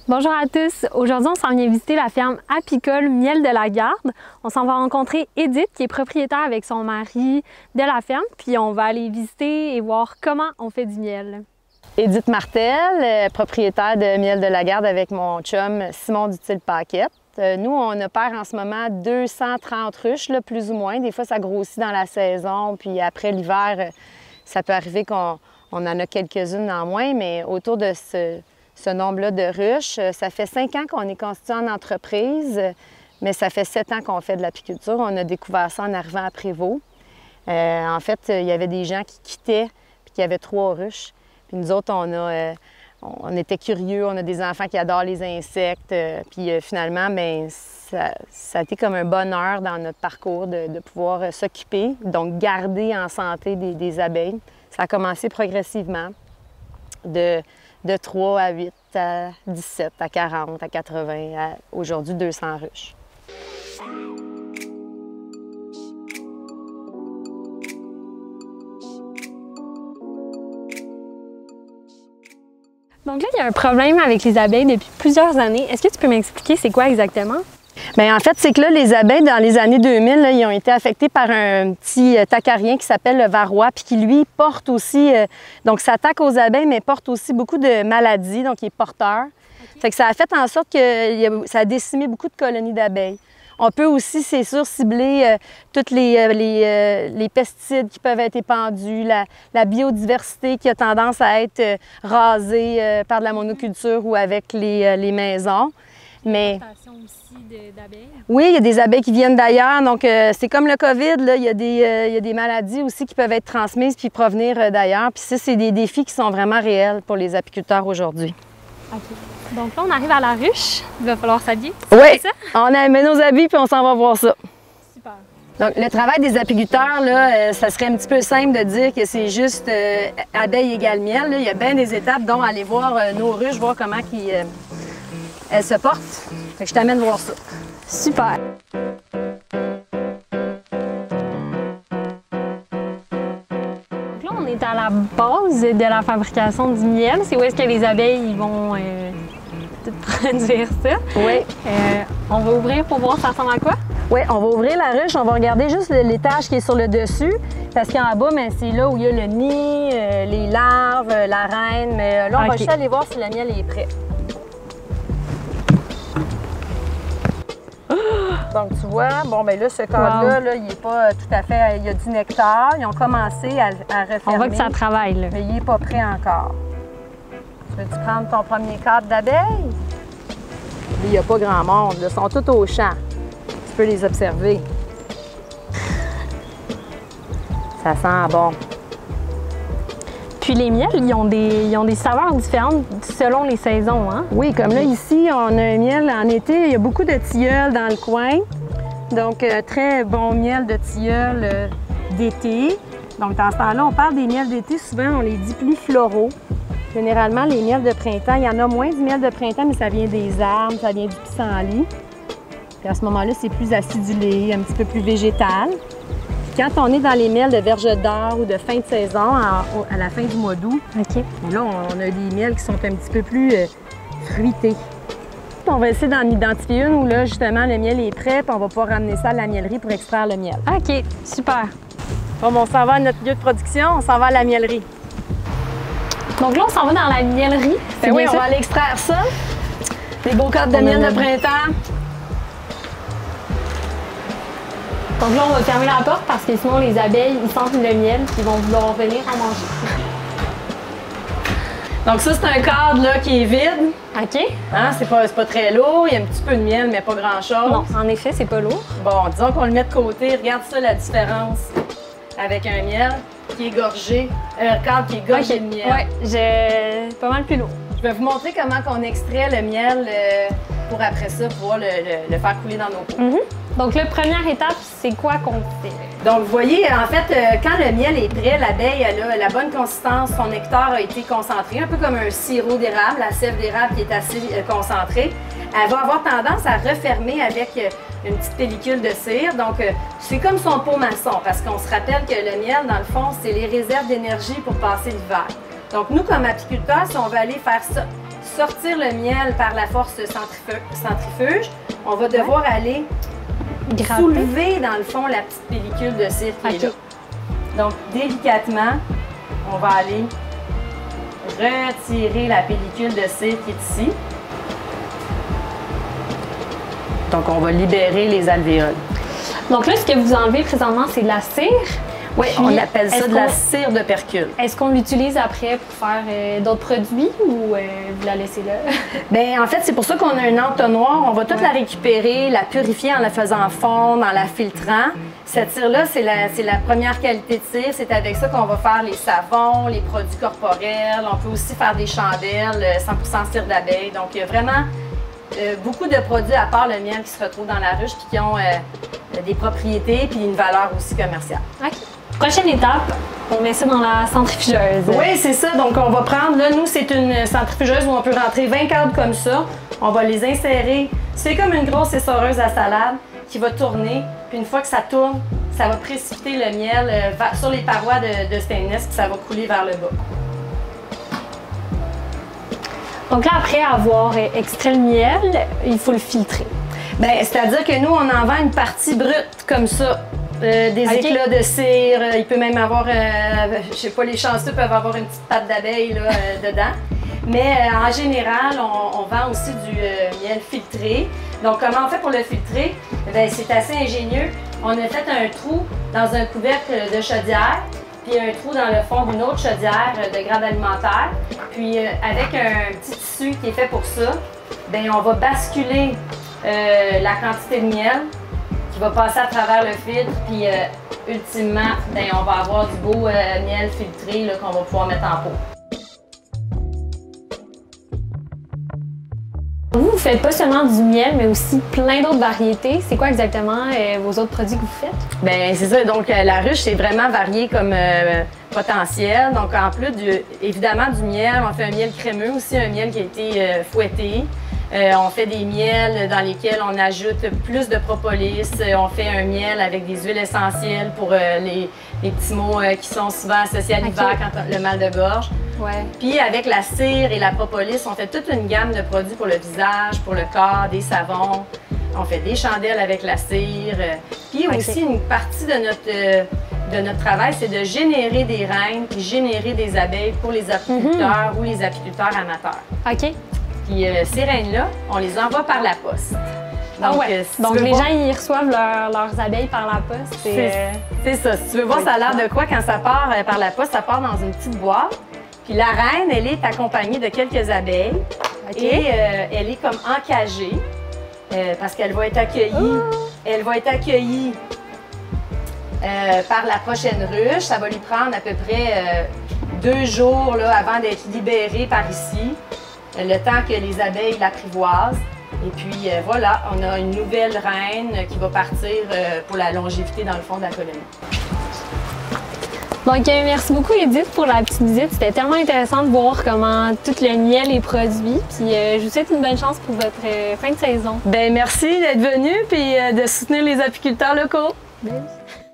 Bonjour à tous! Aujourd'hui, on s'en vient visiter la ferme apicole Miel de la Garde. On s'en va rencontrer Edith, qui est propriétaire avec son mari de la ferme, puis on va aller visiter et voir comment on fait du miel. Edith Martel, propriétaire de Miel de la Garde avec mon chum Simon Dutil-Paquette. Nous, on opère en ce moment 230 ruches, là, plus ou moins. Des fois, ça grossit dans la saison, puis après l'hiver, ça peut arriver qu'on en a quelques-unes en moins, mais autour de ce nombre-là de ruches. Ça fait 5 ans qu'on est constitué en entreprise, mais ça fait 7 ans qu'on fait de l'apiculture. On a découvert ça en arrivant à Prévost. En fait, il y avait des gens qui quittaient puis qui avaient 3 ruches. Puis nous autres, on était curieux, on a des enfants qui adorent les insectes. Puis finalement, bien, ça a été comme un bonheur dans notre parcours de pouvoir s'occuper, donc garder en santé des abeilles. Ça a commencé progressivement de 3 à 8, à 17, à 40, à 80, à aujourd'hui 200 ruches. Donc là, il y a un problème avec les abeilles depuis plusieurs années. Est-ce que tu peux m'expliquer c'est quoi exactement? Bien, en fait, c'est que là, les abeilles, dans les années 2000, là, ils ont été affectés par un petit acarien qui s'appelle le varroa, puis qui, lui, porte aussi, donc s'attaque aux abeilles, mais porte aussi beaucoup de maladies, donc il est porteur. Okay. Fait que ça a fait en sorte que ça a décimé beaucoup de colonies d'abeilles. On peut aussi, c'est sûr, cibler toutes les pesticides qui peuvent être épandus, la biodiversité qui a tendance à être rasée par de la monoculture ou avec les maisons. Mais aussi d'abeilles. Oui, il y a des abeilles qui viennent d'ailleurs. Donc, c'est comme le COVID, là, il y a des maladies aussi qui peuvent être transmises puis provenir d'ailleurs. Puis ça, c'est des défis qui sont vraiment réels pour les apiculteurs aujourd'hui. OK. Donc là, on arrive à la ruche. Il va falloir s'habiller. Oui, on met nos habits puis on s'en va voir ça. Super. Donc, le travail des apiculteurs, là, ça serait un petit peu simple de dire que c'est juste abeille égale miel. Là. Il y a bien des étapes, dont aller voir nos ruches, voir comment elles se portent. Fait que je t'amène voir ça. Super! Donc là, on est à la base de la fabrication du miel. C'est où est-ce que les abeilles vont tout produire ça. Oui. On va ouvrir pour voir ça ressemble à quoi? Oui, on va ouvrir la ruche. On va regarder juste l'étage qui est sur le dessus. Parce qu'en bas, c'est là où il y a le nid, les larves, la reine. Mais là, on va juste aller voir si le miel est prêt. Donc, tu vois, bon, bien là, ce cadre-là, là, il n'est pas tout à fait... Il y a du nectar. Ils ont commencé à refermer. On voit que ça travaille, là. Mais il n'est pas prêt encore. Tu veux-tu prendre ton premier cadre d'abeilles? Il n'y a pas grand monde. Ils sont tous au champ. Tu peux les observer. Ça sent bon. Puis les miels, ils ont des saveurs différentes selon les saisons, hein? Oui, comme là, ici, on a un miel en été. Il y a beaucoup de tilleuls dans le coin. Donc, très bon miel de tilleul d'été. Donc, dans ce temps-là, on parle des miels d'été. Souvent, on les dit plus floraux. Généralement, les miels de printemps, il y en a moins du miel de printemps, mais ça vient des arbres, ça vient du pissenlit. Puis à ce moment-là, c'est plus acidulé, un petit peu plus végétal. Quand on est dans les miels de verge d'or ou de fin de saison, à la fin du mois d'août, là, on a des miels qui sont un petit peu plus fruités. On va essayer d'en identifier une où là, justement, le miel est prêt, puis on va pouvoir ramener ça à la miellerie pour extraire le miel. OK, super. Bon, on s'en va à notre lieu de production, on s'en va à la miellerie. Donc là, on s'en va dans la miellerie. Ben oui, on va aller extraire ça. Les beaux cadres de miel de printemps. Donc là, on va fermer la porte parce que sinon, les abeilles, ils sentent le miel et ils vont vouloir venir en manger. Donc ça, c'est un cadre là, qui est vide. OK. Hein, c'est pas très lourd. Il y a un petit peu de miel, mais pas grand-chose. Non, en effet, c'est pas lourd. Bon, disons qu'on le met de côté. Regarde ça, la différence avec un miel qui est gorgé, un cadre qui est gorgé de miel. Oui, pas mal plus lourd. Je vais vous montrer comment on extrait le miel pour après ça pouvoir le faire couler dans nos pots. Donc, la première étape, c'est quoi qu'on fait? Donc, vous voyez, en fait, quand le miel est prêt, l'abeille a la bonne consistance, son nectar a été concentré, un peu comme un sirop d'érable, la sève d'érable qui est assez concentrée. Elle va avoir tendance à refermer avec une petite pellicule de cire. Donc, c'est comme son pot maçon, parce qu'on se rappelle que le miel, dans le fond, c'est les réserves d'énergie pour passer l'hiver. Donc, nous, comme apiculteurs, si on veut aller faire ça sortir le miel par la force centrifuge, on va devoir aller soulever dans le fond la petite pellicule de cire qui est là. Donc délicatement, on va aller retirer la pellicule de cire qui est ici. Donc on va libérer les alvéoles. Donc là, ce que vous enlevez présentement, c'est de la cire. Oui, on appelle ça de la cire de percule. Est-ce qu'on l'utilise après pour faire d'autres produits ou vous la laissez là? Bien, en fait, c'est pour ça qu'on a un entonnoir. On va toute la récupérer, la purifier en la faisant fondre, en la filtrant. Cette cire-là, c'est la première qualité de cire. C'est avec ça qu'on va faire les savons, les produits corporels. On peut aussi faire des chandelles 100% cire d'abeille. Donc, il y a vraiment beaucoup de produits à part le miel qui se retrouvent dans la ruche puis qui ont des propriétés puis une valeur aussi commerciale. OK. Prochaine étape, on met ça dans la centrifugeuse. Oui, c'est ça. Donc, on va prendre, là, nous, c'est une centrifugeuse où on peut rentrer 20 câbles comme ça. On va les insérer. C'est comme une grosse essoreuse à salade qui va tourner. Puis une fois que ça tourne, ça va précipiter le miel sur les parois de stainless puis ça va couler vers le bas. Donc là, après avoir extrait le miel, il faut le filtrer. Bien, c'est-à-dire que nous, on en vend une partie brute comme ça. Des éclats de cire, il peut même avoir, je sais pas, les chanceux peuvent avoir une petite pâte d'abeille dedans. Mais en général, on vend aussi du miel filtré. Donc, comment on fait pour le filtrer? C'est assez ingénieux. On a fait un trou dans un couvercle de chaudière, puis un trou dans le fond d'une autre chaudière de grade alimentaire. Puis, avec un petit tissu qui est fait pour ça, bien, on va basculer la quantité de miel qui va passer à travers le filtre, puis ultimement, bien, on va avoir du beau miel filtré qu'on va pouvoir mettre en pot. Vous faites pas seulement du miel, mais aussi plein d'autres variétés. C'est quoi exactement vos autres produits que vous faites? Bien, c'est ça. Donc, la ruche, c'est vraiment varié comme potentiel. Donc, en plus, évidemment, du miel, on fait un miel crémeux aussi, un miel qui a été fouetté. On fait des miels dans lesquels on ajoute plus de propolis. On fait un miel avec des huiles essentielles pour les petits maux qui sont souvent associés à l'hiver quand le mal de gorge. Ouais. Puis avec la cire et la propolis, on fait toute une gamme de produits pour le visage, pour le corps, des savons. On fait des chandelles avec la cire. Puis aussi une partie de notre travail, c'est de générer des reines puis générer des abeilles pour les apiculteurs ou les apiculteurs amateurs. OK. Puis ces reines-là, on les envoie par la poste. Donc, Donc les gens, ils reçoivent leurs abeilles par la poste. C'est ça. Si tu veux voir, ça a l'air de quoi quand ça part par la poste, ça part dans une petite boîte. Puis la reine, elle est accompagnée de quelques abeilles. Et elle est comme encagée parce qu'elle va être accueillie. Elle va être accueillie par la prochaine ruche. Ça va lui prendre à peu près 2 jours là, avant d'être libérée par ici. Le temps que les abeilles l'apprivoisent. Et puis voilà, on a une nouvelle reine qui va partir pour la longévité dans le fond de la colonie. Donc, merci beaucoup Edith pour la petite visite. C'était tellement intéressant de voir comment tout le miel est produit. Puis je vous souhaite une bonne chance pour votre fin de saison. Bien, merci d'être venu et de soutenir les apiculteurs locaux. Merci.